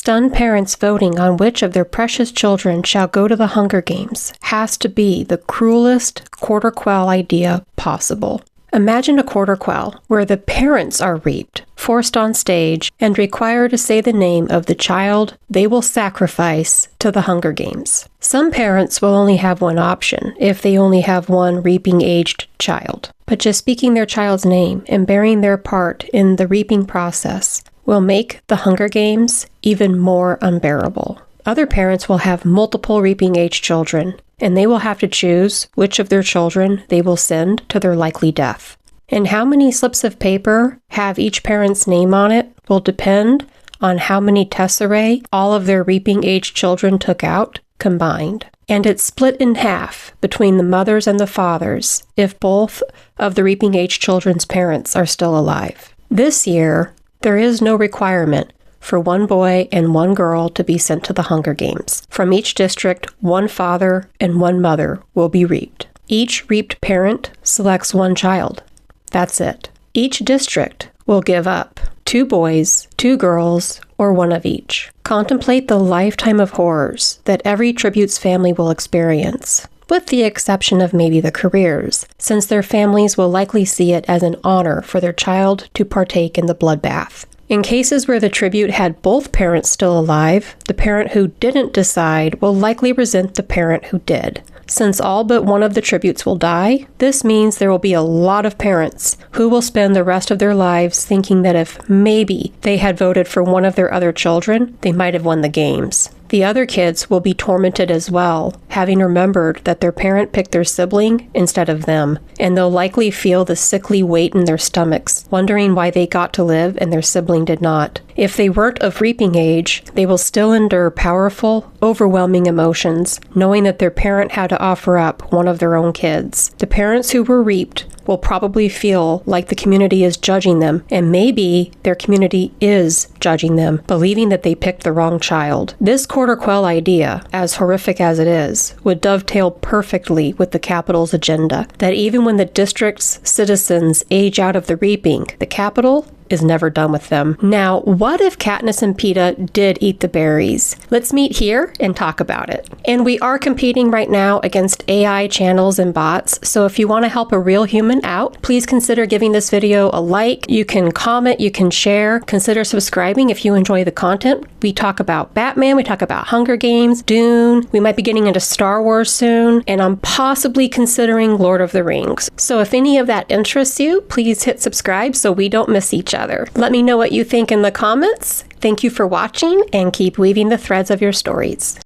Stunned parents voting on which of their precious children shall go to the Hunger Games has to be the cruelest Quarter Quell idea possible. Imagine a Quarter Quell where the parents are reaped, forced on stage, and required to say the name of the child they will sacrifice to the Hunger Games. Some parents will only have one option if they only have one reaping-aged child. But just speaking their child's name and bearing their part in the reaping process will make the Hunger Games even more unbearable. Other parents will have multiple reaping-age children, and they will have to choose which of their children they will send to their likely death. And how many slips of paper have each parent's name on it will depend on how many tesserae all of their reaping-age children took out combined. And it's split in half between the mothers and the fathers if both of the reaping-age children's parents are still alive. This year, there is no requirement for one boy and one girl to be sent to the Hunger Games. From each district, one father and one mother will be reaped. Each reaped parent selects one child. That's it. Each district will give up 2 boys, 2 girls, or one of each. Contemplate the lifetime of horrors that every tribute's family will experience, with the exception of maybe the careers, since their families will likely see it as an honor for their child to partake in the bloodbath. In cases where the tribute had both parents still alive, the parent who didn't decide will likely resent the parent who did. Since all but one of the tributes will die, this means there will be a lot of parents who will spend the rest of their lives thinking that if maybe they had voted for one of their other children, they might have won the games. The other kids will be tormented as well, having remembered that their parent picked their sibling instead of them, and they'll likely feel the sickly weight in their stomachs, wondering why they got to live and their sibling did not. If they weren't of reaping age, they will still endure powerful, overwhelming emotions, knowing that their parent had to offer up one of their own kids. The parents who were reaped will probably feel like the community is judging them, and maybe their community is judging them, believing that they picked the wrong child. This Quarter Quell idea, as horrific as it is, would dovetail perfectly with the Capitol's agenda, that even when the district's citizens age out of the reaping, the Capitol is never done with them. Now, what if Katniss and Peeta did eat the berries? Let's meet here and talk about it. And we are competing right now against AI channels and bots, so if you want to help a real human out, please consider giving this video a like. You can comment, you can share, consider subscribing if you enjoy the content. We talk about Batman, we talk about Hunger Games, Dune, we might be getting into Star Wars soon, and I'm possibly considering Lord of the Rings. So if any of that interests you, please hit subscribe so we don't miss each other. Let me know what you think in the comments. Thank you for watching, and keep weaving the threads of your stories.